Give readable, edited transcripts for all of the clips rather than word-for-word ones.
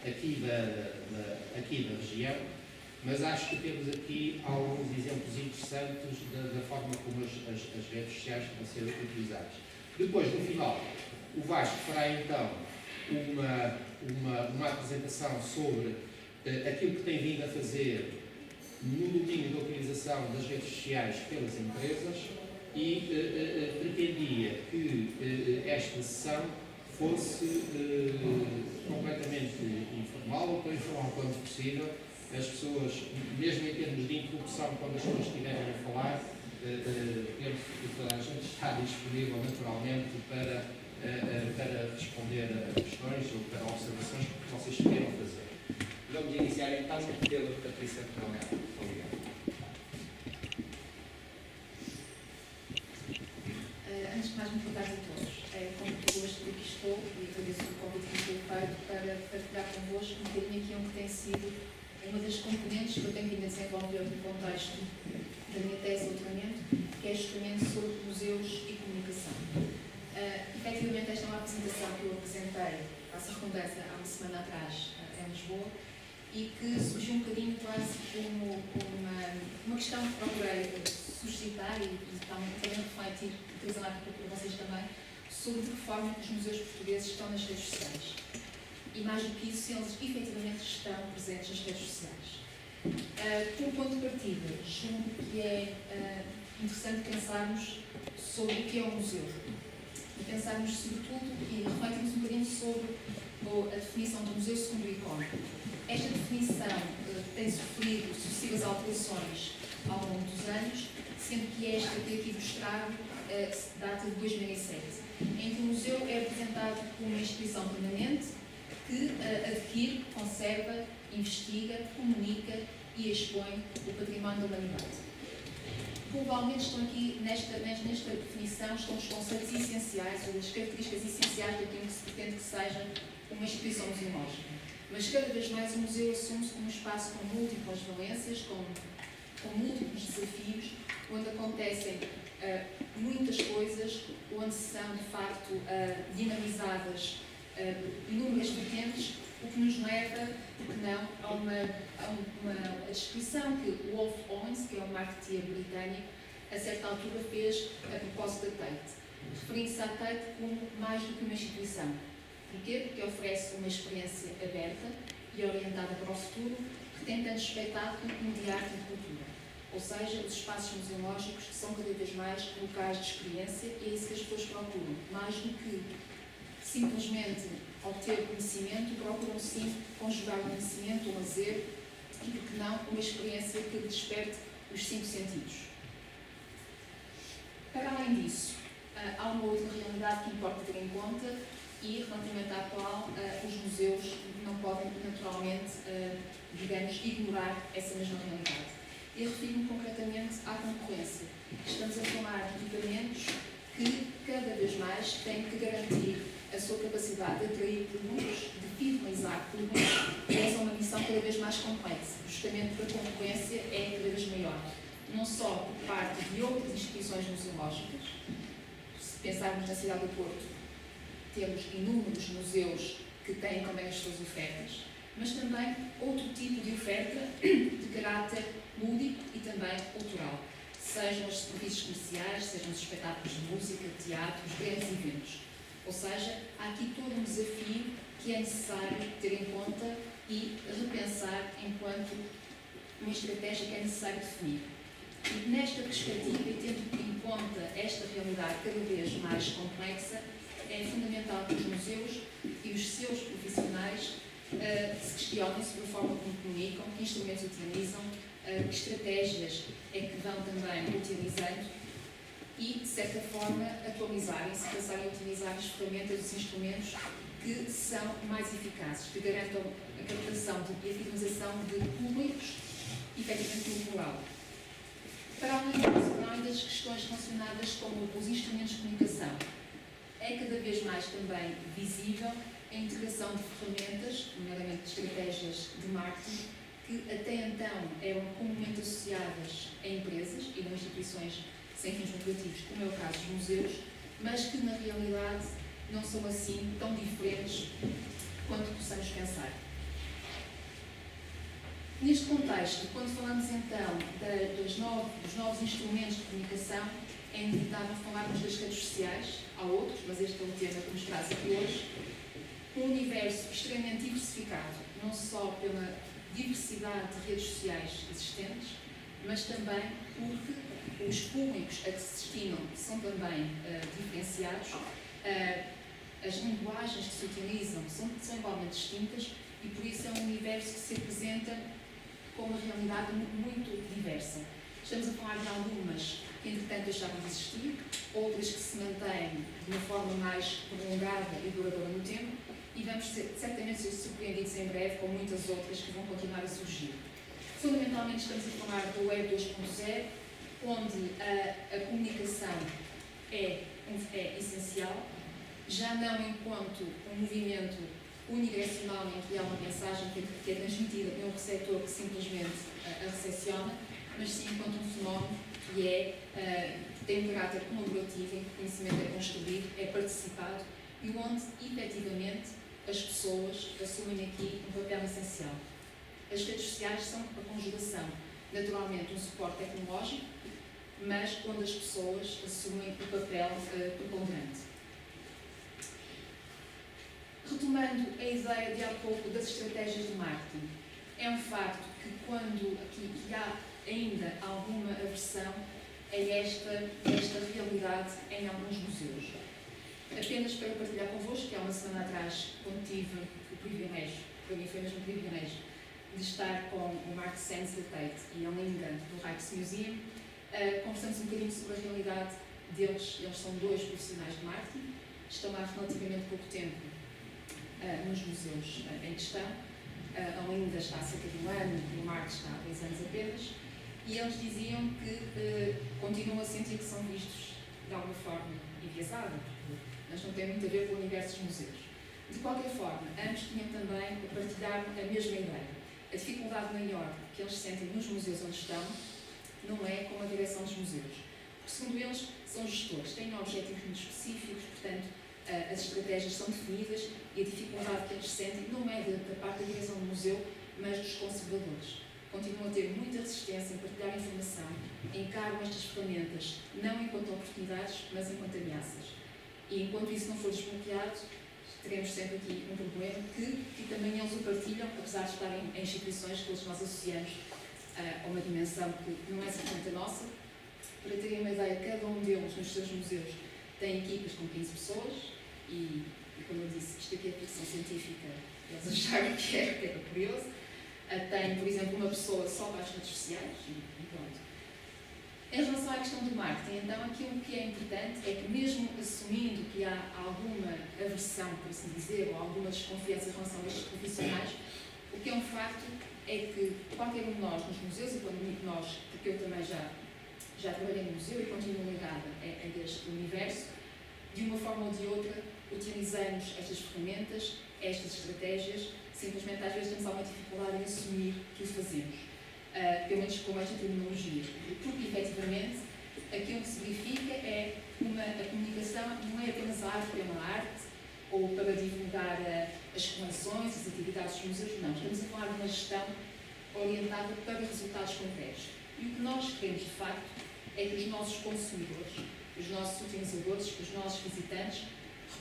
aqui da região, mas acho que temos aqui alguns exemplos interessantes da forma como as redes sociais estão a ser utilizadas. Depois, no final, o Vasco fará então uma apresentação sobre aquilo que tem vindo a fazer no domínio da utilização das redes sociais pelas empresas e pretendia que esta sessão fosse completamente informal, ou tão informal quanto possível. As pessoas, mesmo em termos de interrupção, quando as pessoas estiverem a falar, penso que toda a gente está disponível naturalmente para responder a questões ou para observações que vocês queiram fazer. Vamos iniciar então pela Patrícia Coronel. Obrigado. Antes de mais, muito boa tarde a todos. Com muito gosto que aqui estou e agradeço o convite que me foi feito para partilhar convosco um bocadinho aqui que tem sido uma das componentes que eu tenho vindo a desenvolver no contexto da minha tese de doutoramento, que é justamente sobre museus e comunicação. Efetivamente, esta é uma apresentação que eu apresentei, faço a redundância, há uma semana atrás, em Lisboa, e que surgiu um bocadinho quase como uma questão que procurei suscitar e também refletir, utilizando aqui para vocês também, sobre de que forma os museus portugueses estão nas redes sociais. E mais do que isso, se eles efetivamente estão presentes nas redes sociais. Como ponto de partida, julgo que é interessante pensarmos sobre o que é um museu. E pensarmos, sobretudo, e refletirmos um bocadinho sobre a definição do museu segundo o ICON. Esta definição tem sofrido sucessivas alterações ao longo dos anos, sendo que esta que aqui mostrado data de 2007, em que o museu é apresentado como uma instituição permanente que adquire, conserva, investiga, comunica e expõe o património da humanidade. Globalmente estão aqui, nesta definição, estão os conceitos essenciais, ou as características essenciais daquilo que se pretende que seja uma instituição museológica. Mas cada vez mais o museu assume-se como um espaço com múltiplas valências, com múltiplos desafios, onde acontecem muitas coisas, onde são, de facto, dinamizadas inúmeras vertentes, o que nos leva, porque não, a uma descrição que o Wolf Owens, que é um marketeer britânico, a certa altura fez a propósito da Tate, referindo-se à Tate como mais do que uma instituição. Porquê? Porque oferece uma experiência aberta e orientada para o futuro, que tem tanto espetáculo como de arte e cultura. Ou seja, os espaços museológicos são cada vez mais locais de experiência e é isso que as pessoas procuram. Mais do que simplesmente obter conhecimento, procuram sim conjugar o conhecimento, o lazer e, por que não, uma experiência que desperte os 5 sentidos. Para além disso, há uma outra realidade que importa ter em conta e, relativamente à qual os museus não podem, naturalmente, digamos, ignorar essa mesma realidade. E refiro-me concretamente à concorrência. Estamos a falar de equipamentos que, cada vez mais, têm que garantir a sua capacidade de atrair públicos, de fidelizar públicos, e essa é uma missão cada vez mais complexa, justamente porque a concorrência é cada vez maior. Não só por parte de outras instituições museológicas, se pensarmos na cidade do Porto, temos inúmeros museus que têm também as suas ofertas, mas também outro tipo de oferta de caráter lúdico e também cultural, sejam os serviços comerciais, sejam os espetáculos de música, teatro, os grandes eventos. Ou seja, há aqui todo um desafio que é necessário ter em conta e repensar enquanto uma estratégia que é necessário definir. E nesta perspectiva, e tendo em conta esta realidade cada vez mais complexa, é fundamental que os museus e os seus profissionais se questionem sobre a forma como comunicam, que instrumentos utilizam, que estratégias é que vão também utilizando e, de certa forma, atualizarem-se, passarem a utilizar as ferramentas, os instrumentos que são mais eficazes, que garantam a captação e a fidelização de públicos efetivamente no plural. Para além das questões relacionadas com os instrumentos de comunicação, é cada vez mais também visível a integração de ferramentas, nomeadamente de estratégias de marketing, que até então eram comumente associadas a empresas e não instituições sem fins lucrativos, como é o caso dos museus, mas que na realidade não são assim tão diferentes quanto possamos pensar. Neste contexto, quando falamos então dos novos instrumentos de comunicação, é inevitável falarmos das redes sociais, há outros, mas este é o tema que nos traz aqui hoje, um universo extremamente diversificado, não só pela diversidade de redes sociais existentes, mas também porque os públicos a que se destinam são também diferenciados, as linguagens que se utilizam são igualmente distintas e por isso é um universo que se apresenta com uma realidade muito diversa. Estamos a falar de algumas que, entretanto, deixaram de existir, outras que se mantêm de uma forma mais prolongada e duradoura no tempo, e vamos certamente ser surpreendidos em breve com muitas outras que vão continuar a surgir. Fundamentalmente, estamos a falar do Web 2.0, onde a comunicação é essencial, já não enquanto um movimento unidirecional em que há uma mensagem que é transmitida por um receptor que simplesmente a recepciona, mas sim enquanto um fenómeno que tem um caráter colaborativo, em que o conhecimento é construído, é participado e onde, efetivamente, as pessoas assumem aqui um papel essencial. As redes sociais são a conjugação, naturalmente, um suporte tecnológico, mas onde as pessoas assumem o papel preponderante. Retomando a ideia de há pouco das estratégias de marketing, é um facto que quando aqui há ainda alguma aversão a esta realidade em alguns museus. Apenas para partilhar convosco, que há uma semana atrás, quando tive o privilégio, para mim foi mesmo um privilégio, de estar com o Mark Sands da Tate e a Linda do Rijksmuseum, conversamos um bocadinho sobre a realidade deles. Eles são dois profissionais de marketing, estão há relativamente pouco tempo nos museus em questão. A Linda está há cerca de um ano, o Mark está há 10 anos apenas, e eles diziam que continuam a sentir que são vistos de alguma forma enviesados, mas não tem muito a ver com o universo dos museus. De qualquer forma, ambos tinham também a partilhar a mesma ideia. A dificuldade maior que eles sentem nos museus onde estão não é com a direção dos museus. Porque, segundo eles, são gestores, têm objetivos muito específicos, portanto, as estratégias são definidas e a dificuldade que eles sentem não é da parte da direção do museu, mas dos conservadores. Continuam a ter muita resistência em partilhar informação, encaram estas ferramentas não enquanto oportunidades, mas enquanto ameaças. E enquanto isso não for desbloqueado, teremos sempre aqui um problema que também eles o partilham, apesar de estarem em instituições que todos nós associamos a uma dimensão que não é exatamente a nossa. Para terem uma ideia, cada um deles nos seus museus tem equipas com 15 pessoas e como eu disse, isto aqui é ficção científica, eles acharam que era curioso. Tem, por exemplo, uma pessoa só para as redes sociais e pronto. Em relação à questão do marketing, então, aquilo que é importante é que, mesmo assumindo que há alguma aversão, por assim dizer, ou alguma desconfiança em relação a estes profissionais, o que é um facto é que qualquer um de nós nos museus, e quando digo nós, porque eu também já trabalhei no museu e continuo ligada a este universo, de uma forma ou de outra, utilizamos estas ferramentas, estas estratégias, simplesmente às vezes temos alguma dificuldade em assumir que o fazemos. Pelo menos com esta terminologia. Porque, efetivamente, aquilo que se verifica é a comunicação não é apenas a arte pela arte, ou para divulgar as coleções, as atividades dos museus, não. Estamos a falar de uma gestão orientada para resultados concretos. E o que nós queremos, de facto, é que os nossos consumidores, os nossos utilizadores, os nossos visitantes,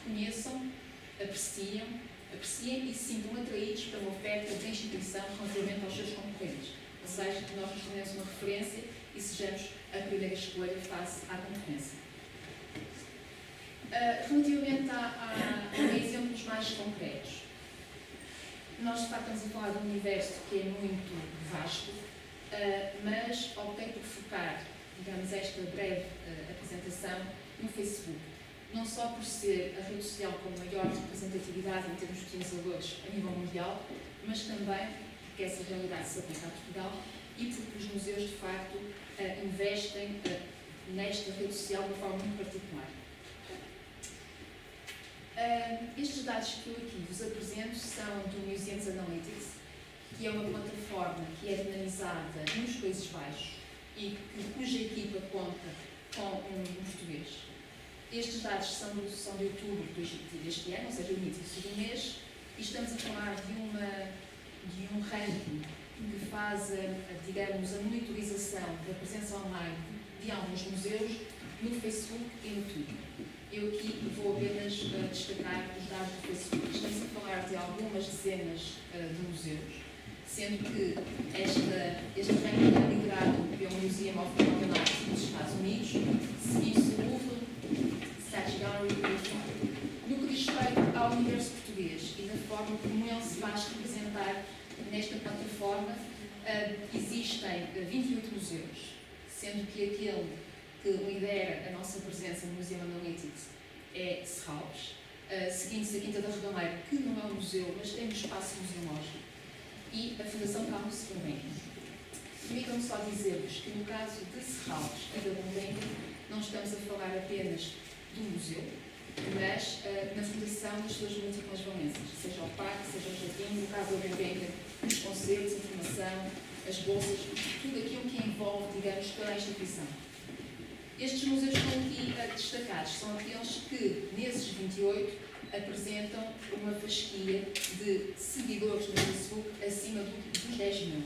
reconheçam, apreciem e se sintam atraídos pela oferta da instituição relativamente aos seus concorrentes. Ou seja, que nós nos tornemos uma referência e sejamos a primeira escolha face à concorrência. Relativamente a exemplos mais concretos, nós de facto estamos a falar de um universo que é muito vasto, mas optei por focar, digamos, esta breve apresentação no Facebook. Não só por ser a rede social com maior representatividade em termos de utilizadores a nível mundial, mas também porque essa realidade se aplica a Portugal e porque os museus, de facto, investem nesta rede social de uma forma muito particular. Estes dados que eu aqui vos apresento são do Museums Analytics, que é uma plataforma que é dinamizada nos Países Baixos e cuja equipa conta com um português. Estes dados são de outubro deste ano, ou seja, o início do mês, e estamos a falar de um ranking que faz, digamos, a monitorização da presença online de alguns museus no Facebook e no Twitter. Eu aqui vou apenas destacar os dados do Facebook. Estamos a falar de algumas dezenas de museus, sendo que este ranking é liderado pelo Museum of Modern Art nos Estados Unidos, seguindo-se o Louvre, Saatchi Gallery e Prado. No que diz respeito ao universo português e da forma como ele se faz representar nesta plataforma, existem 28 museus, sendo que aquele que lidera a nossa presença no Museum Analytics é Serralves, seguindo-se a Quinta da Redomeira, que não é um museu, mas tem um espaço museológico, e a Fundação Carlos Gulbenkian. Permitam-me só dizer-vos que no caso de Serralves e da Gulbenkian, não estamos a falar apenas do museu, mas na fundação das suas múltiplas valências, seja o parque, seja o jardim, no caso da Gulbenkian, os concertos, a formação, as bolsas, tudo aquilo que envolve, digamos, toda a instituição. Estes museus que estão aqui destacados são aqueles que, nesses 28, apresentam uma fasquia de seguidores no Facebook acima dos 10 mil.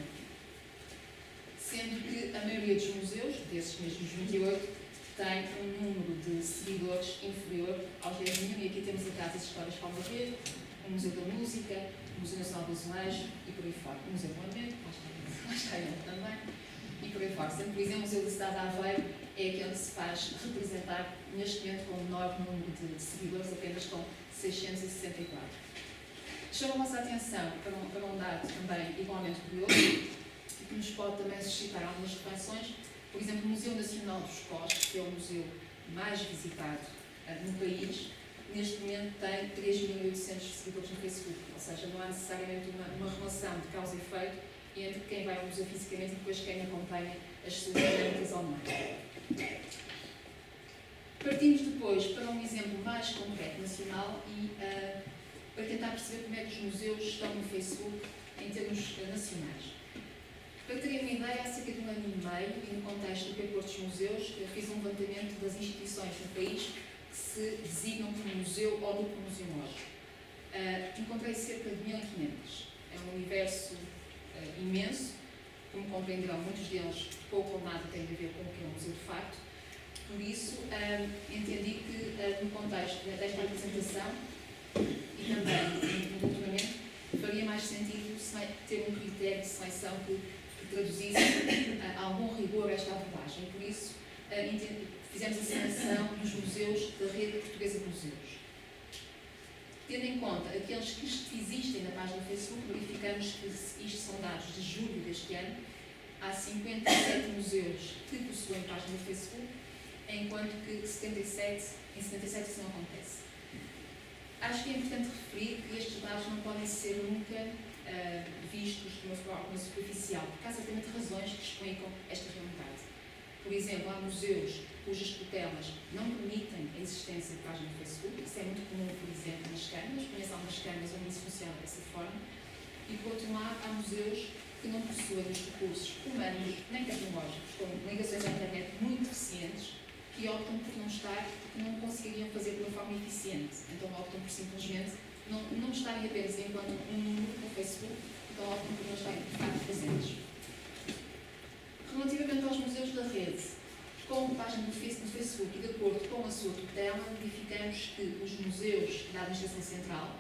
Sendo que a maioria dos museus, desses mesmos 28, tem um número de seguidores inferior aos 10 mil. E aqui temos a Casa das Histórias Palma Verde, o Museu da Música, o Museu Nacional do Azulejo e por aí fora. O Museu do Lamento, lá está ele também, e por aí fora. Sendo, por exemplo, o Museu da Cidade de Aveiro é aquele que se faz representar neste momento com um menor número de seguidores, apenas com 664. Chamo a vossa atenção para um dado também igualmente curioso e que nos pode também suscitar algumas reflexões. Por exemplo, o Museu Nacional dos Postos, que é o museu mais visitado no país, neste momento tem 3.800 seguidores no Facebook, ou seja, não há necessariamente uma relação de causa e efeito entre quem vai ao museu fisicamente e depois quem acompanha as suas dinâmicas online. Partimos depois para um exemplo mais concreto nacional e para tentar perceber como é que os museus estão no Facebook em termos nacionais. Para terem uma ideia, há cerca de 1 ano e meio, e no contexto do Paper dos Museus, eu fiz um levantamento das instituições no país que se designam como museu ou duplo museológico. Encontrei cerca de 1.500. É um universo imenso, como compreenderão, muitos deles pouco ou nada têm a ver com o que é um museu de facto. Por isso, entendi que no contexto desta apresentação e também no doutoramento, faria mais sentido ter um critério de seleção que traduzisse algum rigor a esta abordagem. Por isso, fizemos a seleção dos museus da Rede Portuguesa de Museus. Tendo em conta aqueles que existem na página do Facebook, verificamos que isto são dados de julho deste ano. Há 57 museus que possuem página do Facebook, enquanto que em 77 isso não acontece. Acho que é importante referir que estes dados não podem ser nunca vistos de uma forma superficial, porque há certamente razões que explicam esta realidade. Por exemplo, há museus cujas tutelas não permitem a existência de página no Facebook. Isso é muito comum, por exemplo, nas câmaras. Conheço algumas câmaras onde isso funciona dessa forma. E, por outro lado, há museus que não possuem os recursos humanos nem tecnológicos, com ligações à internet muito eficientes, que optam por não estar, porque não conseguiriam fazer de uma forma eficiente. Então optam por simplesmente não estarem apenas enquanto um número no Facebook, então optam por não estarem de facto presentes. Relativamente aos museus da rede, com a página do Facebook e de acordo com a sua tutela, verificamos que os museus da Administração Central,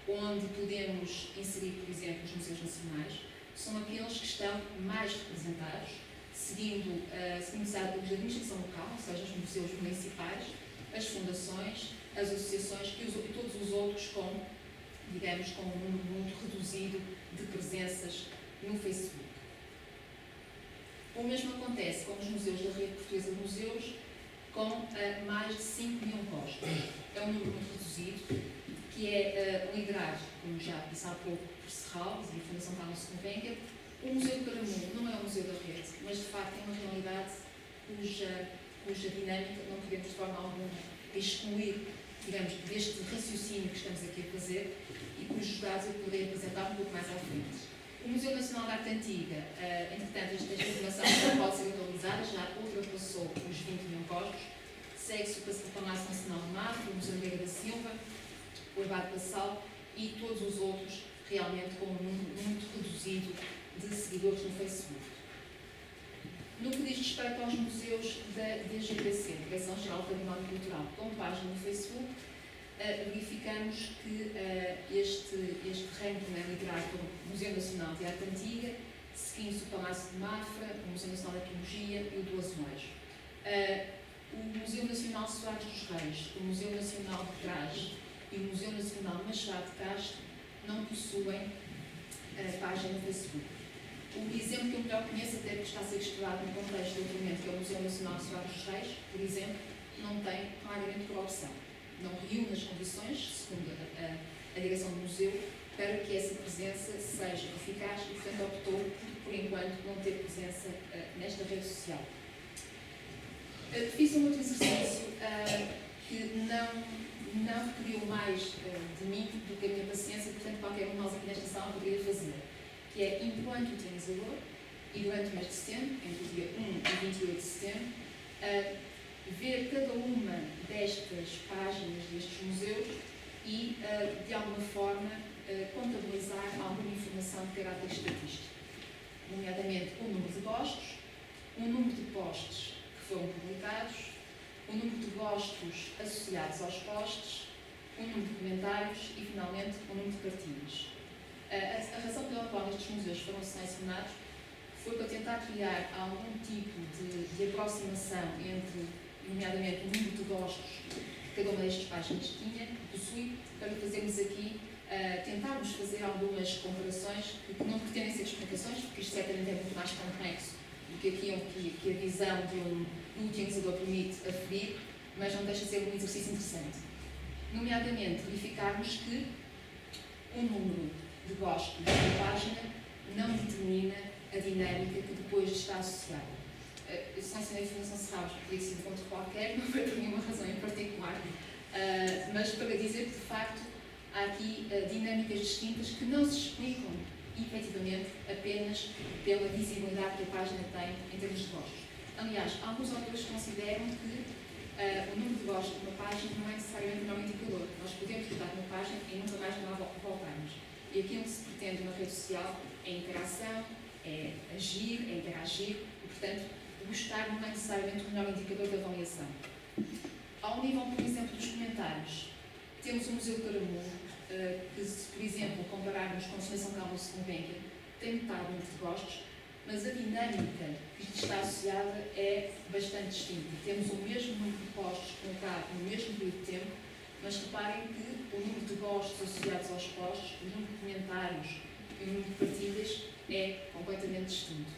onde podemos inserir, por exemplo, os museus nacionais, são aqueles que estão mais representados, seguindo os da administração local, ou seja, os museus municipais, as fundações, as associações e todos os outros com, digamos, com um número muito reduzido de presenças no Facebook. O mesmo acontece com os museus da Rede Portuguesa de Museus, com mais de 5 mil postos. É um número muito reduzido, que é liderado, como já disse há pouco, por Serralves e a Fundação Carlos Gulbenkian. O Museu do Caramulo não é um museu da rede, mas de facto é uma realidade cuja dinâmica não podemos de forma alguma excluir, digamos, deste raciocínio que estamos aqui a fazer e cujos dados eu poderei apresentar um pouco mais à frente. O Museu Nacional de Arte Antiga, entretanto, esta informação já pode ser atualizada, já ultrapassou os 20 mil postos. Segue-se o Palácio Nacional de Marte, o Museu Nogueira da Silva, o Herbário Passal e todos os outros, realmente com um número muito reduzido de seguidores. seguidores no Facebook. No que diz respeito aos museus da DGPC, Direção-Geral do Património Cultural, com página no Facebook, verificamos que este ranking é liderado pelo Museu Nacional de Arte Antiga, seguindo-se o Palácio de Mafra, o Museu Nacional de Arqueologia e o do Azulejo. O Museu Nacional Soares dos Reis, o Museu Nacional de Trás e o Museu Nacional Machado de Castro não possuem página no Facebook. O exemplo que eu melhor conheço, até que está a ser estudado no contexto do documento, que é o Museu Nacional Soares dos Reis, por exemplo, não tem claramente por opção. Não reúne as condições, segundo a direção do museu, para que essa presença seja eficaz e, portanto, optou, por enquanto, não ter presença nesta rede social. Fiz um outro exercício que não requeriu mais de mim do que a minha paciência, portanto, qualquer um de nós aqui nesta sala poderia fazer, que é, enquanto utilizador, e durante o mês de setembro, entre o dia 1 e 28 de setembro, ver cada uma destas páginas destes museus e, de alguma forma, contabilizar alguma informação de caráter estatístico, nomeadamente o número de gostos, o número de posts que foram publicados, o número de gostos associados aos posts, o número de comentários e, finalmente, o número de partilhas. A razão pela qual estes museus foram selecionados foi para tentar criar algum tipo de aproximação entre, nomeadamente, o número de gostos que cada uma destas páginas possui, para fazermos aqui, tentarmos fazer algumas comparações que não pretendem ser explicações, porque isto certamente é muito mais complexo do que aquilo que a visão de um utilizador permite aferir, mas não deixa de ser um exercício interessante. Nomeadamente, verificarmos que o número de gostos da página não determina a dinâmica que depois está associada. Eu selecionei a informação Serralves, poderia ser de ponto qualquer, não foi por nenhuma razão em particular, mas para dizer que, de facto, há aqui dinâmicas distintas que não se explicam, efetivamente, apenas pela visibilidade que a página tem em termos de gostos. Aliás, alguns autores consideram que o número de gostos de uma página não é necessariamente o melhor indicador. Nós podemos botar uma página e nunca mais lá voltarmos. E aquilo que se pretende numa rede social é interação, é agir, é interagir, e, portanto, gostar não é necessariamente o melhor indicador de avaliação. Ao nível, por exemplo, dos comentários, temos o Museu de Caramulo, que, se, por exemplo, compararmos com a Seleção Carlos de Gulbenkian, tem metade do número de gostos, mas a dinâmica que está associada é bastante distinta. Temos o mesmo número de posts colocado no mesmo período de tempo, mas reparem que o número de gostos associados aos posts, o número de comentários e o número de partilhas é completamente distinto.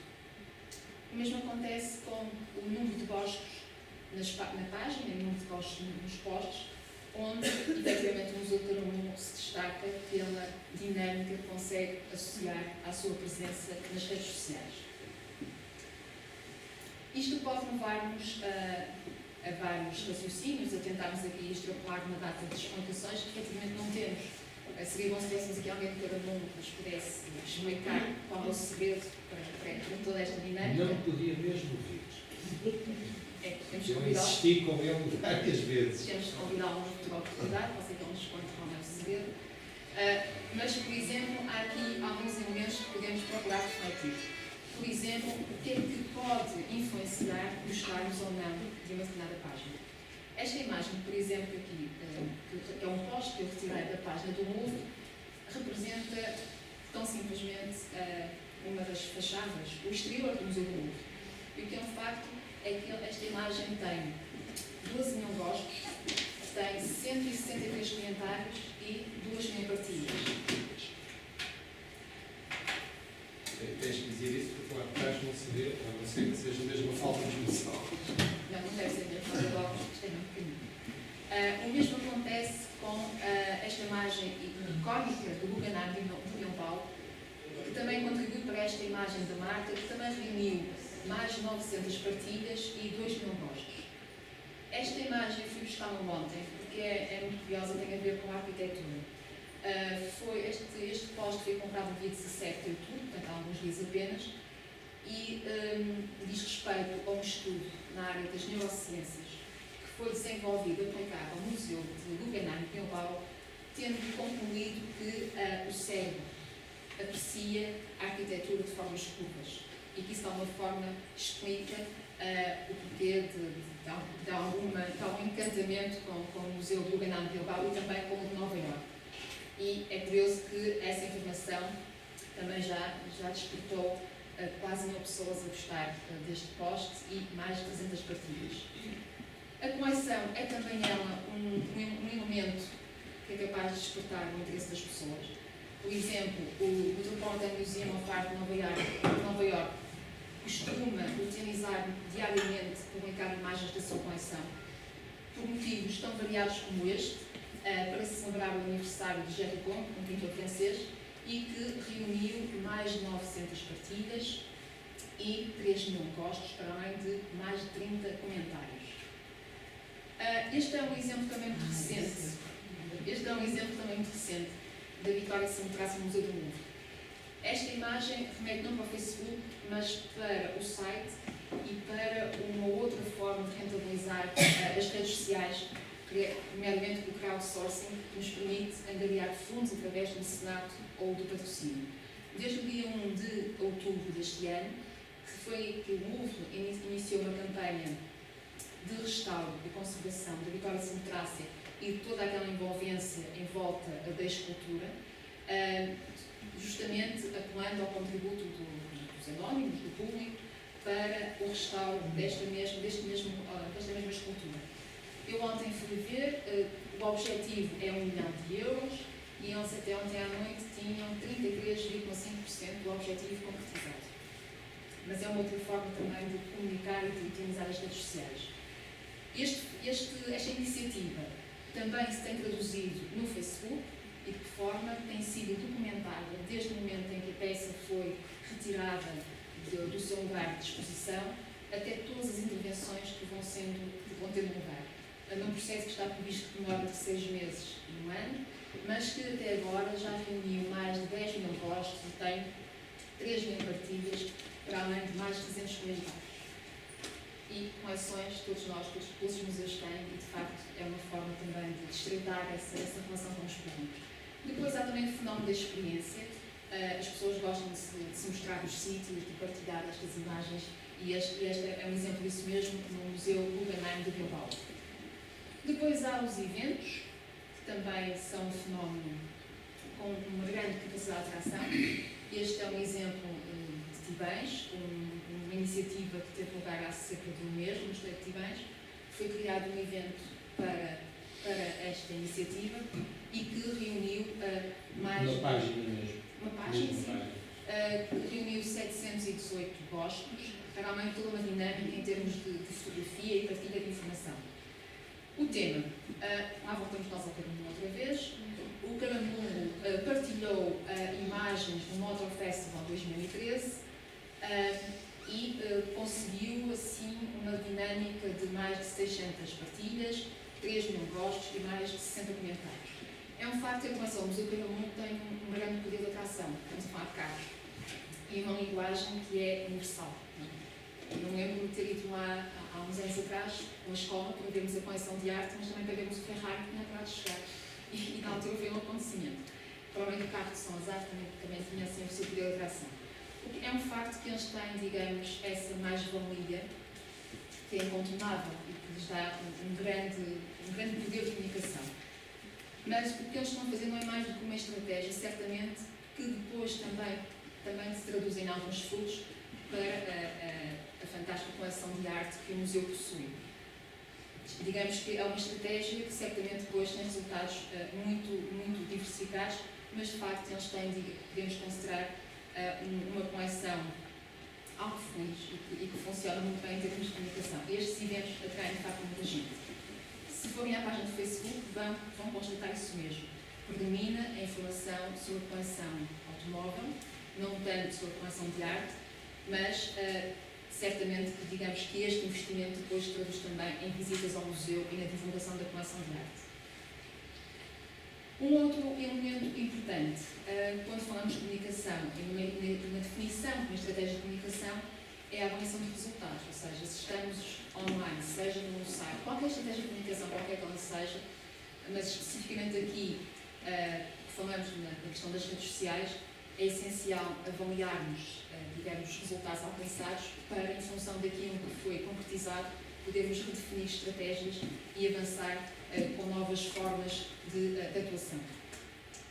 O mesmo acontece com o número de gostos na página e o número de gostos nos posts, onde, efetivamente, o Museu de Caramulo se destaca pela dinâmica que consegue associar à sua presença nas redes sociais. Isto pode levar-nos a vários raciocínios, a tentarmos aqui extrapolar uma data de explicações que, efetivamente, não temos. Seria bom se tivéssemos aqui alguém de Caramulo que nos pudesse explicar qual é o segredo para toda esta dinâmica. Não podia mesmo vir. Temos que Eu convidá-lo. insisti com ele várias vezes. Temos que convidá-lo a futura oportunidade, pode ser que ele nos conte qual é o segredo. Mas, por exemplo, há aqui alguns elementos que podemos procurar refletir. Por exemplo, o que é que pode influenciar gostarmos ou não de uma determinada página. Esta imagem, por exemplo, aqui, que é um post que eu retirei da página do Louvre, representa tão simplesmente uma das fachadas, o exterior do Museu do Louvre. E o que é um facto é que esta imagem tem 12 mil gostos, tem 163 comentários e 2.000 partilhas. Tens que dizer isso porque lá atrás não se vê, a não ser que seja mesmo uma falta de noção. Não deve ser mesmo falta de óculos, isto é muito pequenino. O mesmo acontece com esta imagem icónica do Guggenheim de Bilbao, que também contribui para esta imagem da marca, que também reuniu mais de 900 partilhas e 2.000 gostos. Esta imagem fui buscá-la ontem, porque é muito curiosa, tem a ver com a arquitetura. Este post foi comprado no dia 17 de outubro, portanto há alguns dias apenas, e diz respeito a um estudo na área das neurociências que foi desenvolvido e aplicado ao Museu de Guggenheim de Bilbao, tendo concluído que o cérebro aprecia a arquitetura de formas curvas e que isso de alguma forma explica o porquê de algum encantamento com o Museu Guggenheim de Bilbao e também com o de Nova Iorque. E é curioso que essa informação também já despertou quase 1000 pessoas a gostar deste post e mais de 300 partilhas. A coleção é também ela um elemento que é capaz de despertar o interesse das pessoas. Por exemplo, o Metropolitan Museum of Art de Nova Iorque costuma utilizar diariamente publicar imagens da sua coleção por motivos tão variados como este, para celebrar o aniversário de Jerry Comte, um pintor francês, e que reuniu mais de 900 partilhas e 3.000 gostos, para além de mais de 30 comentários. Este é um exemplo também muito recente. Da Vitória Santrácia no Museu do Louvre. Esta imagem remete não para o Facebook, mas para o site e para uma outra forma de rentabilizar as redes sociais, primeiramente o crowdsourcing, que nos permite angariar fundos através do mecenato ou do patrocínio. Desde o dia 1 de outubro deste ano, que o Louvre iniciou uma campanha de restauro e conservação da Vitória Santrácia e de toda aquela envolvência em volta da escultura, justamente apelando ao contributo dos anónimos, do público, para o restauro desta mesma escultura. Eu ontem fui ver, o objetivo é 1 milhão de euros e eles até ontem à noite tinham 33,5% do objetivo concretizado. Mas é uma outra forma também de comunicar e de utilizar as redes sociais. Esta iniciativa também se tem traduzido no Facebook e de que forma tem sido documentada desde o momento em que a peça foi retirada do seu lugar de exposição até todas as intervenções que vão ter lugar. Num processo que está previsto que demora de 6 meses e 1 ano, mas que até agora já reuniu mais de 10.000 gostos e tem 3.000 partilhas, para além de mais de 300 comentários. E coleções, todos os museus têm, e de facto é uma forma também de estreitar essa relação com os públicos. Depois há também o fenómeno da experiência. As pessoas gostam de se mostrar nos sítios, de partilhar estas imagens, e este é um exemplo disso mesmo no Museu Guggenheim de Bilbao. Depois há os eventos, que também são um fenómeno com uma grande capacidade de atração. Este é um exemplo de Tibães, uma iniciativa que teve lugar há cerca de 1 mês, no Mosteiro de Tibães. Foi criado um evento para esta iniciativa e que reuniu mais... Uma página mesmo. Uma página, sim. Que reuniu 718 gostos, para além de toda uma dinâmica em termos de fotografia e partilha de informação. O tema, lá voltamos nós ao Caramulo outra vez. O Caramulo partilhou imagens do Motor Festival 2013 e conseguiu assim uma dinâmica de mais de 600 partilhas, 3.000 gostos e mais de 60 comentários. É um facto que a coleção do Museu Caramulo tem um grande poder de atração, estamos a falar de carros, e uma linguagem que é universal. Eu me lembro de ter ido lá há uns anos atrás, uma escola, para vermos a coleção de arte, mas também para vermos o Ferrari que não acabava de chegar. E na altura foi um acontecimento. Provavelmente o carro de São Azar também tinha assim o seu poder de atração. É um facto que eles têm, digamos, essa mais-valia, que é incontornável e que lhes dá um grande poder de comunicação. Mas o que eles estão a fazer não é mais do que uma estratégia, certamente, que depois também se traduz em alguns frutos para a fantástica coleção de arte que o museu possui. Digamos que é uma estratégia que certamente depois tem resultados muito diversificados, mas de facto eles têm, podemos considerar, uma coleção algo feliz e que funciona muito bem em termos de comunicação. Estes eventos atraem de facto muita gente. Se forem à página do Facebook, vão constatar isso mesmo. Predomina a informação sobre a coleção automóvel, não tanto sobre a coleção de arte, mas certamente que digamos que este investimento depois traduz também em visitas ao museu e na divulgação da coleção de arte. Um outro elemento importante, quando falamos de comunicação e na definição de uma estratégia de comunicação, é a avaliação de resultados, ou seja, se estamos online, seja no site, qualquer estratégia de comunicação, qualquer que ela seja, mas especificamente aqui falamos na questão das redes sociais, é essencial avaliarmos, digamos, os resultados alcançados para, em função daquilo que foi concretizado, podermos redefinir estratégias e avançar com novas formas de atuação.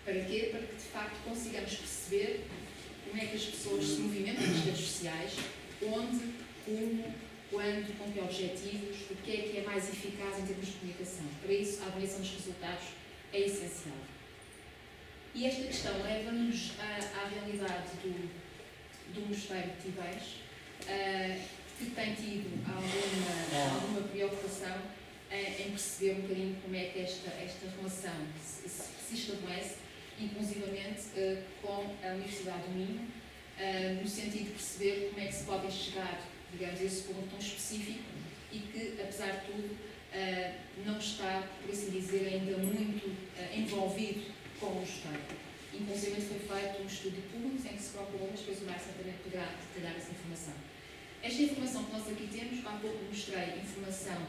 Para quê? Para que, de facto, consigamos perceber como é que as pessoas se movimentam nas redes sociais, onde, como, quando, com que objetivos, o que é mais eficaz em termos de comunicação. Para isso, a avaliação dos resultados é essencial. E esta questão leva-nos à realidade do Mosteiro de Tiveiros, que tem tido alguma preocupação em perceber um bocadinho como é que esta relação se estabelece, inclusivamente com a Universidade do Minho, no sentido de perceber como é que se pode chegar, digamos, a esse ponto tão específico e que, apesar de tudo, não está, por assim dizer, ainda muito envolvido com o Mosteiro. Inclusive foi feito um estudo público em que se procurou, mas depois o Marco certamente poderá detalhar essa informação. Esta informação que nós aqui temos, há pouco mostrei informação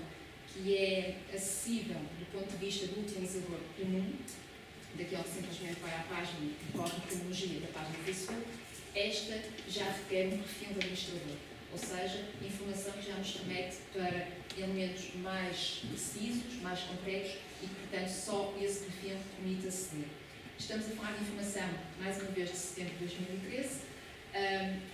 que é acessível do ponto de vista do utilizador comum, daquele que simplesmente vai à página e corre a cronologia da página do Facebook. Esta já requer um perfil de administrador, ou seja, informação que já nos remete para elementos mais precisos, mais concretos e que, portanto, só esse perfil permite aceder. Estamos a falar de informação, mais uma vez, de setembro de 2013,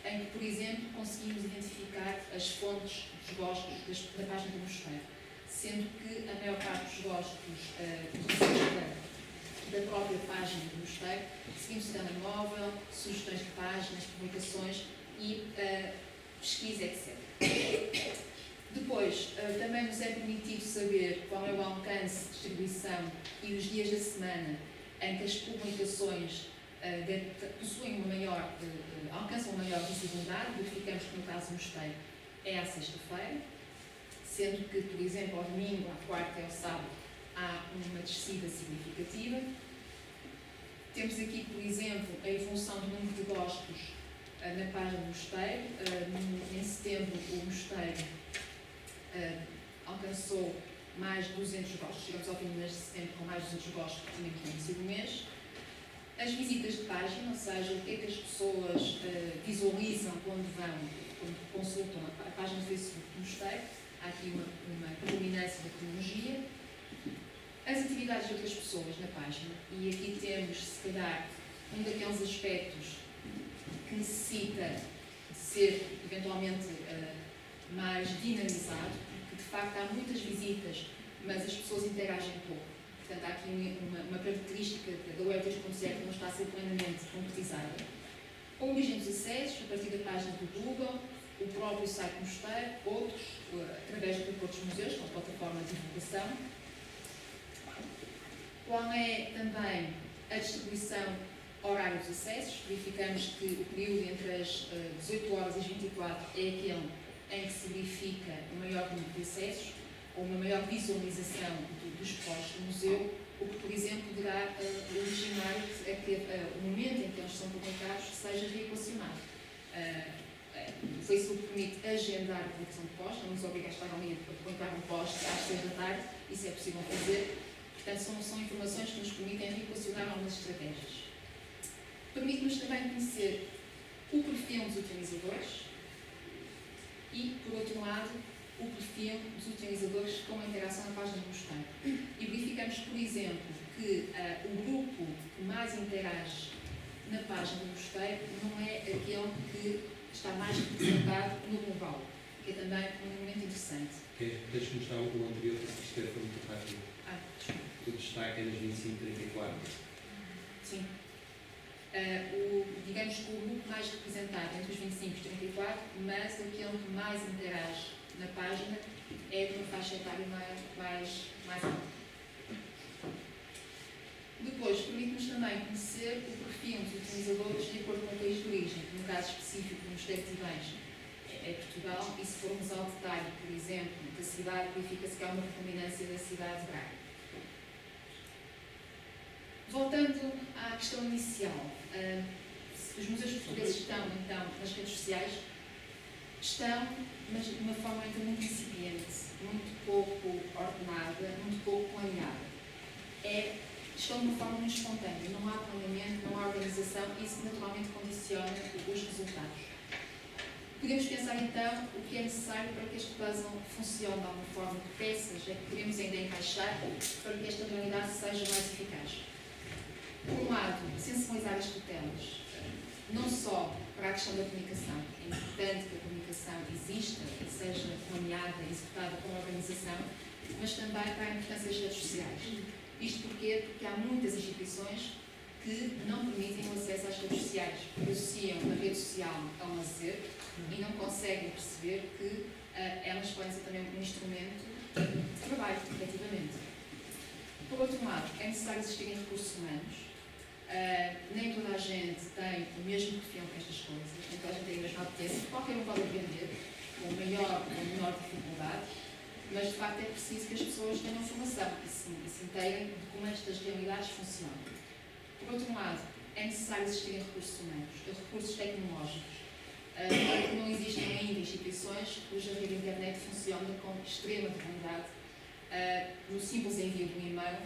em que, por exemplo, conseguimos identificar as fontes dos gostos da página do Mosteiro, sendo que a maior parte dos gostos da própria página do Mosteiro seguimos o telemóvel, sugestões de páginas, publicações e pesquisa, etc. Depois, também nos é permitido saber qual é o alcance de distribuição e os dias da semana em que as publicações possuem alcançam uma maior visibilidade. Verificamos que no caso do Mosteiro é à sexta-feira, sendo que, por exemplo, ao domingo, à quarta e ao sábado há uma descida significativa. Temos aqui, por exemplo, a evolução do número de gostos na página do Mosteiro. Em setembro, o Mosteiro alcançou mais de 200 gostos. Chegamos ao fim do mês de setembro com mais de 200 gostos, que tinha que sido o mês. As visitas de página, ou seja, o que é que as pessoas visualizam quando consultam a página do Facebook do Mosteiro. Há aqui uma predominância da cronologia. As atividades de outras pessoas na página, e aqui temos, se calhar, um daqueles aspectos que necessita de ser, eventualmente, mais dinamizado, porque, de facto, há muitas visitas, mas as pessoas interagem pouco. Portanto, há aqui uma característica da Web 3.0 que não está a ser plenamente concretizada. A origem dos acessos, a partir da página do Google, o próprio site do Mosteiro, outros, através de outros museus, com a plataforma de divulgação. Qual é também a distribuição horária dos acessos? Verificamos que o período entre as 18 horas e as 24 é aquele em que se verifica o maior número de acessos, ou uma maior visualização dos posts do museu, o que, por exemplo, poderá originar que o momento em que eles são publicados seja reequacionado. O Facebook permite agendar a publicação de posts, não nos obriga a estar ao meio para publicar um post às 6 da tarde, isso é possível fazer. Portanto, são informações que nos permitem reequacionar algumas estratégias. Permite-nos também conhecer o perfil dos utilizadores e, por outro lado, o perfil dos utilizadores com a interação na página do Mosteiro. E verificamos, por exemplo, que o grupo que mais interage na página do Mosteiro não é aquele que está mais representado no global, que é também um elemento interessante. Deixa-me mostrar o anterior, porque isto foi muito rápido. Desculpa. O destaque é nas 25-34. Sim. Digamos que o grupo mais representado entre os 25 e os 34, mas aquele que mais interage na página é de uma faixa etária mais alta. Depois, permite-nos também conhecer o perfil dos utilizadores de acordo com o país de origem. No caso específico do Mosteiro de Tiveiros é Portugal, e se formos ao detalhe, por exemplo, da cidade, verifica-se que há uma predominância da cidade de Braga. Voltando à questão inicial, os museus portugueses estão, então, nas redes sociais, estão, mas de uma forma ainda muito incipiente, muito pouco ordenada, muito pouco planeada. estão de uma forma muito espontânea, não há planeamento, não há organização e isso naturalmente condiciona os resultados. Podemos pensar então o que é necessário para que este puzzle funcione de alguma forma, que peças é que podemos ainda encaixar para que esta realidade seja mais eficaz. Por um lado, sensibilizar as tutelas, não só para a questão da comunicação. É importante que a comunicação exista e seja planeada e executada com a organização, mas também para a importância das redes sociais. Isto porquê? Porque há muitas instituições que não permitem o acesso às redes sociais, porque associam a rede social ao lazer e não conseguem perceber que elas podem ser também um instrumento de trabalho, efetivamente. Por outro lado, é necessário existirem recursos humanos. Nem toda a gente tem o mesmo perfil para estas coisas, nem toda a gente tem a mesma apetência, qualquer um pode aprender, com maior ou menor dificuldade, mas de facto é preciso que as pessoas tenham formação e se integrem de como estas realidades funcionam. Por outro lado, é necessário existirem recursos humanos, recursos tecnológicos, porque não existem ainda instituições cuja rede internet funciona com extrema regularidade, no simples envio de um e-mail,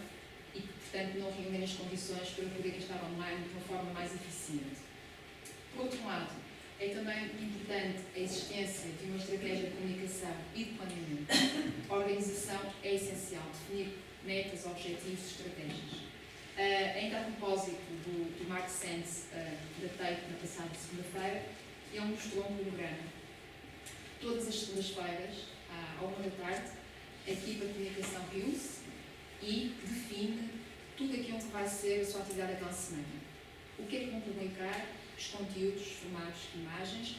e que, portanto, não reúnem as condições para poderem estar online de uma forma mais eficiente. Por outro lado, é também importante a existência de uma estratégia de comunicação e de planeamento. A organização é essencial, definir metas, objetivos, estratégias. Ainda a propósito do Mark Sands, da TAPE, na passada segunda-feira, ele mostrou um programa. Todas as segundas-feiras, à 13h, a equipa de comunicação reúne-se e define tudo aquilo que vai ser a sua atividade daquela semana. O que é que vão publicar, os conteúdos, formatos, imagens,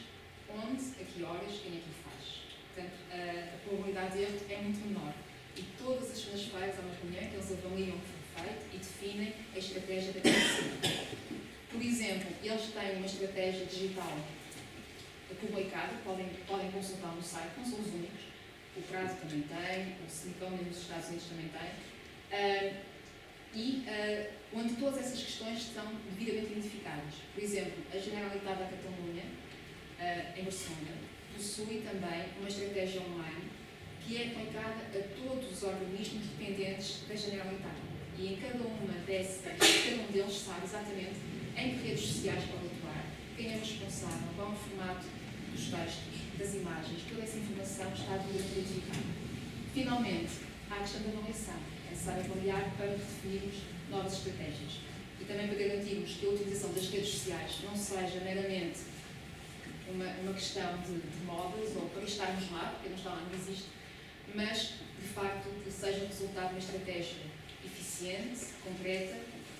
onde, a que horas, quem é que o faz. Portanto, a probabilidade de erro é muito menor. E todas as segundas-feiras há uma reunião que eles avaliam o que foi feito e definem a estratégia daquela semana. Por exemplo, eles têm uma estratégia digital publicada, podem consultar no site, não são os únicos. O Prazo também tem, o Silicon nos Estados Unidos também tem. Onde todas essas questões estão devidamente identificadas. Por exemplo, a Generalitat da Catalunha, em Barcelona, possui também uma estratégia online que é aplicada a todos os organismos dependentes da Generalitat. E em cada um deles sabe exatamente em que redes sociais pode atuar, quem é responsável, qual é o formato dos textos, das imagens, toda essa informação está devidamente identificada. Finalmente, há a questão da avaliação. É necessário avaliar para definirmos novas estratégias e também para garantirmos que a utilização das redes sociais não seja meramente uma questão de modas ou para estarmos lá, porque não está lá, não existe, mas de facto que seja o resultado de uma estratégia eficiente, concreta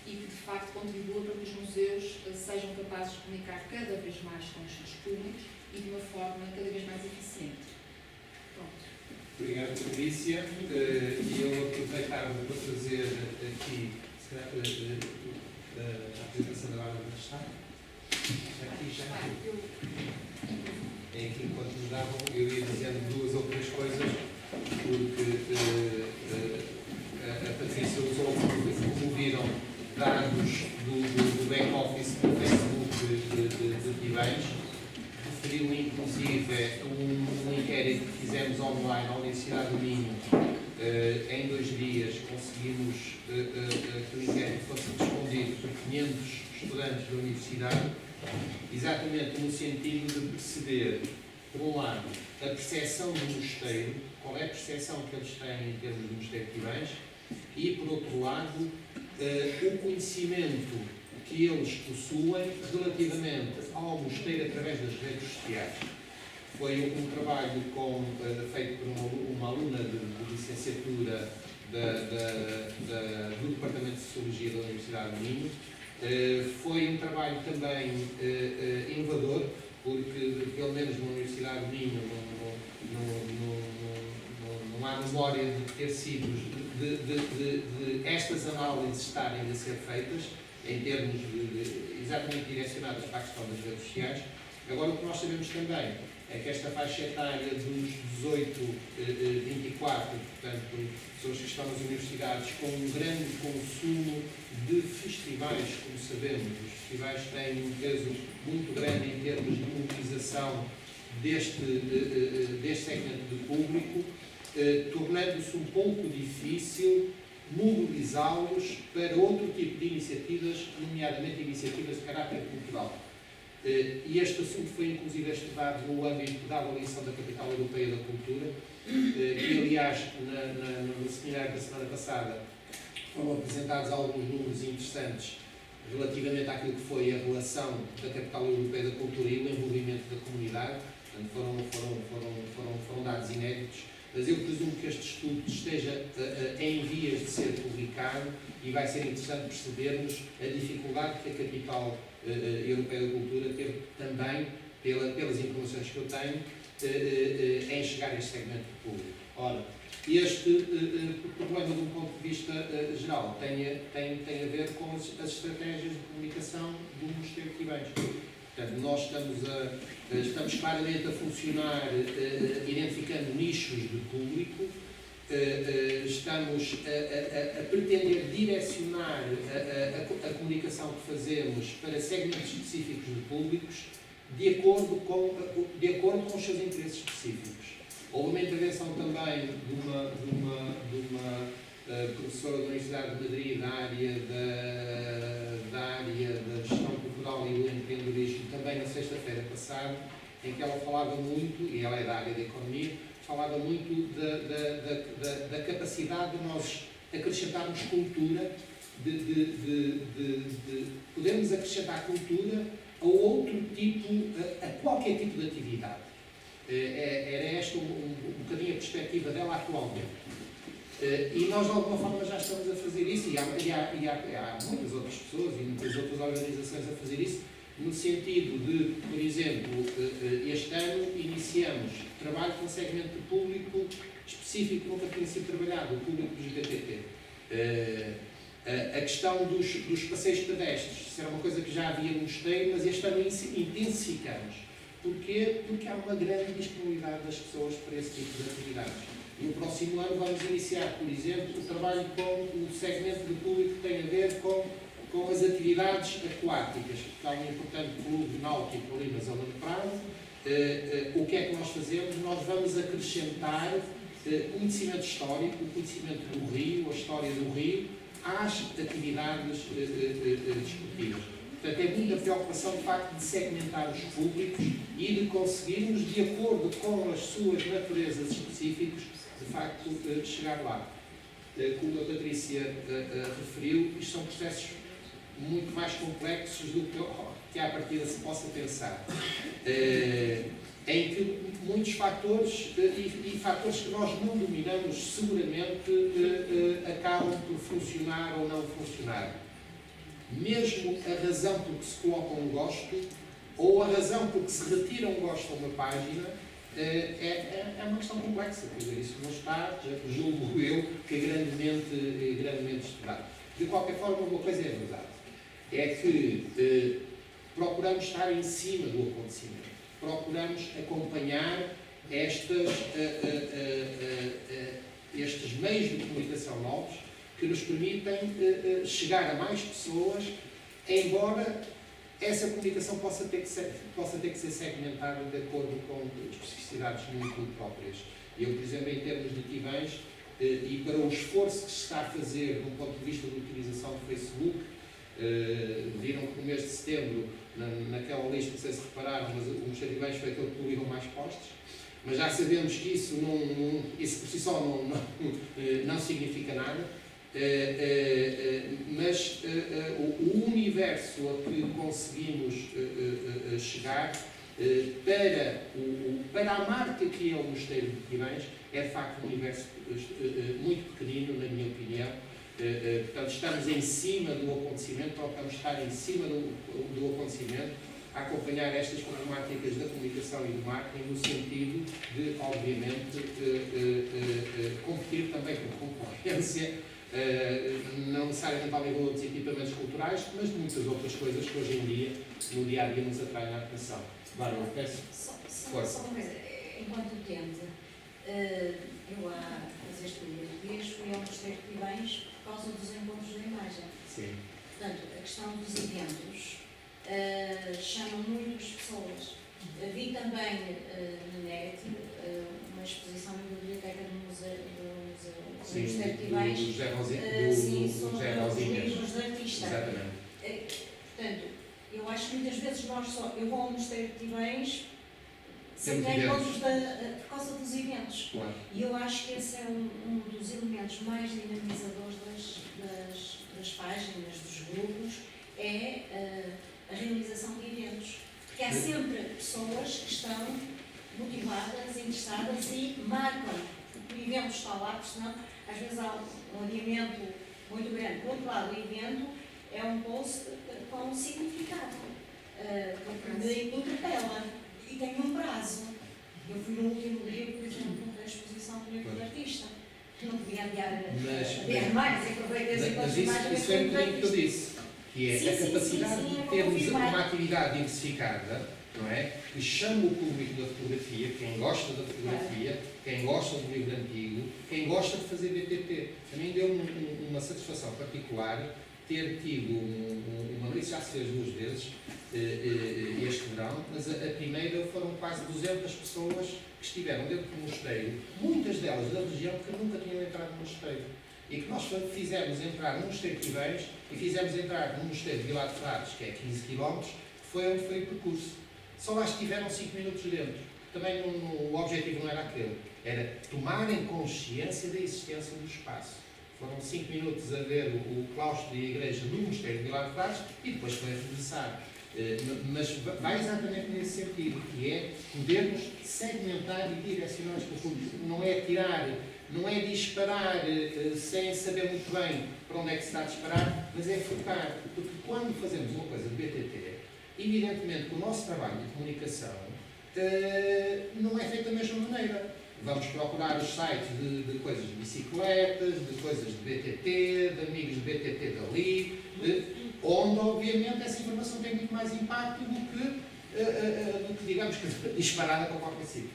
e que de facto contribua para que os museus sejam capazes de comunicar cada vez mais com os seus públicos e de uma forma cada vez mais eficiente. Pronto. Obrigado, Patrícia. Eu aproveitava para trazer aqui a apresentação da Bárbara está. Aqui já. É aqui enquanto nos davam, eu ia dizendo duas ou três coisas, porque a Patrícia usou, como viram, dados do back-office do Facebook de Guimarães. Referiu inclusive um inquérito que fizemos online à Universidade do Minho. Em 2 dias conseguimos que o inquérito fosse respondido por 500 estudantes da Universidade, exatamente no sentido de perceber, por um lado, a percepção do mosteiro, qual é a percepção que eles têm em termos do Mosteiro de Guimarães, e, por outro lado, o conhecimento que eles possuem relativamente ao mosteiro através das redes sociais. Foi um trabalho feito por uma aluna de licenciatura do Departamento de Sociologia da Universidade do Minho. Foi um trabalho também inovador, porque, pelo menos na Universidade do Minho, não há memória de ter sido de estas análises estarem a ser feitas, em termos exatamente direcionadas para a questão das redes sociais. Agora, o que nós sabemos também é que esta faixa etária dos 18 a 24, portanto, pessoas que estão nas universidades com um grande consumo de festivais, como sabemos, os festivais têm um peso muito grande em termos de mobilização deste segmento de público, tornando-se um pouco difícil mobilizá-los para outro tipo de iniciativas, nomeadamente iniciativas de caráter cultural. E este assunto foi inclusive estudado no âmbito da avaliação da Capital Europeia da Cultura, e aliás, no seminário da semana passada, foram apresentados alguns números interessantes relativamente àquilo que foi a relação da Capital Europeia da Cultura e o envolvimento da comunidade. Portanto, foram dados inéditos, mas eu presumo que este estudo esteja em vias de ser publicado e vai ser interessante percebermos a dificuldade que a Capital Europeia da Cultura teve também, pelas informações que eu tenho, em chegar a este segmento público. Ora, este problema, de um ponto de vista geral, tem a ver com as estratégias de comunicação do Mosteiro de Guimarães. Portanto, nós estamos claramente a funcionar identificando nichos de público, estamos a pretender direcionar a comunicação que fazemos para segmentos específicos de públicos de acordo com os seus interesses específicos. Houve uma intervenção também de uma professora da Universidade de Madrid da área da gestão cultural e do empreendedorismo, também na sexta-feira passada, em que ela falava muito, e ela é da área da economia, falava muito da capacidade de nós acrescentarmos cultura, de podermos acrescentar cultura a outro tipo, a qualquer tipo de atividade. Era esta um bocadinho a perspectiva dela atualmente. E nós, de alguma forma, já estamos a fazer isso, e há muitas outras pessoas e muitas outras organizações a fazer isso, no sentido de, por exemplo, este ano iniciamos trabalho com um segmento de público específico, nunca tinha sido trabalhado, o público dos GTT. A questão dos passeios pedestres, isso era uma coisa que já havia no Mosteiro, mas este ano intensificamos. Porquê? Porque há uma grande disponibilidade das pessoas para esse tipo de atividades. No próximo ano vamos iniciar, por exemplo, o trabalho com o segmento de público que tem a ver com as atividades aquáticas, que há um importante clube náutico ali na zona de Prado. O que é que nós fazemos? Nós vamos acrescentar conhecimento histórico, o conhecimento do rio, a história do rio, às atividades desportivas. Portanto, é muita preocupação, de facto, de segmentar os públicos e de conseguirmos, de acordo com as suas naturezas específicas, de facto, chegar lá. Como a Patrícia referiu, isto são processos muito mais complexos do que à partida se possa pensar. Em que muitos fatores, e fatores que nós não dominamos, seguramente acabam por funcionar ou não funcionar. Mesmo a razão por que se coloca um gosto, ou a razão por que se retira um gosto a uma página, é uma questão complexa. Quer dizer, isso não está, julgo eu, que é grandemente estudado. De qualquer forma, uma coisa é verdade. É que procuramos estar em cima do acontecimento. Procuramos acompanhar estes meios de comunicação novos que nos permitem chegar a mais pessoas, embora essa comunicação possa ter que ser segmentada de acordo com especificidades muito próprias. Eu, por exemplo, em termos de Guimarães, e para o esforço que se está a fazer do ponto de vista da utilização do Facebook, viram que no mês de setembro, naquela lista, não sei se repararam, mas o Mosteiro de Guimarães foi aquele que publicou mais posts, mas já sabemos que isso por si só não significa nada. Mas o universo a que conseguimos chegar para a marca que é o Mosteiro de Guimarães é de facto um universo muito pequenino, na minha opinião. Portanto, estamos em cima do acontecimento, procuramos estar em cima do acontecimento, a acompanhar estas problemáticas da comunicação e do marketing, no sentido de, obviamente, competir também com concorrência. Não necessariamente ao nível de outros equipamentos culturais, mas de muitas outras coisas que hoje em dia, no dia a dia, nos atraem à atenção. Bárbara, peço. Só uma coisa, enquanto utente, eu há estes dias fui ao Mosteiro de Guimarães por causa dos encontros da imagem. Sim. Portanto, a questão dos eventos chama muito as pessoas. Vi também na net uma exposição na biblioteca do Museu o Mosteiro de Tivães, do José sim, do sobre José os Rosinhas. livros do artista. Exatamente. Portanto, eu acho que muitas vezes eu vou ao Mosteiro de Tivães sem Temos ter eventos. encontros por causa dos eventos. Claro. E eu acho que esse é um dos elementos mais dinamizadores das páginas, dos grupos, é a realização de eventos. Porque há sempre pessoas que estão motivadas, interessadas e marcam. O evento está lá, porque senão às vezes há um adiamento muito grande. Por outro lado, o evento é um post com um significado, que me interpela e tem um prazo. Eu fui no último dia, por exemplo, da exposição do livro do artista. Não podia adiar mais, e aproveitei as Mas imagens isso é um bocadinho que eu disse, que é Sim, a sim, capacidade sim, sim, de termos confirmar. uma atividade diversificada, não é? Que chama o público da fotografia, quem gosta da fotografia, quem gosta do livro antigo, quem gosta de fazer BTT. A mim deu uma satisfação particular ter tido o Maurício já se fez 2 vezes este verão, mas a primeira foram quase 200 pessoas que estiveram dentro do mosteiro, muitas delas da região que nunca tinham entrado no mosteiro. E que nós fizemos entrar no mosteiro de Tivães e fizemos entrar no mosteiro de Vilar de Frades, que é 15 km, que foi onde foi o percurso. Só lá estiveram 5 minutos dentro. Também o objetivo não era aquele, era tomarem consciência da existência do espaço. Foram 5 minutos a ver o claustro e a igreja do mosteiro de Vilar de Frades e depois foi a regressar. Mas vai exatamente nesse sentido, que é podermos segmentar e direcionar as pessoas. Não é tirar, não é disparar sem saber muito bem para onde é que se está a disparar, mas é focar. Porque quando fazemos uma coisa de BTT, evidentemente que o nosso trabalho de comunicação não é feito da mesma maneira. Vamos procurar os sites de coisas de bicicletas, de coisas de BTT, de amigos de BTT dali, onde, obviamente, essa informação tem muito mais impacto do que digamos que disparada com qualquer sítio.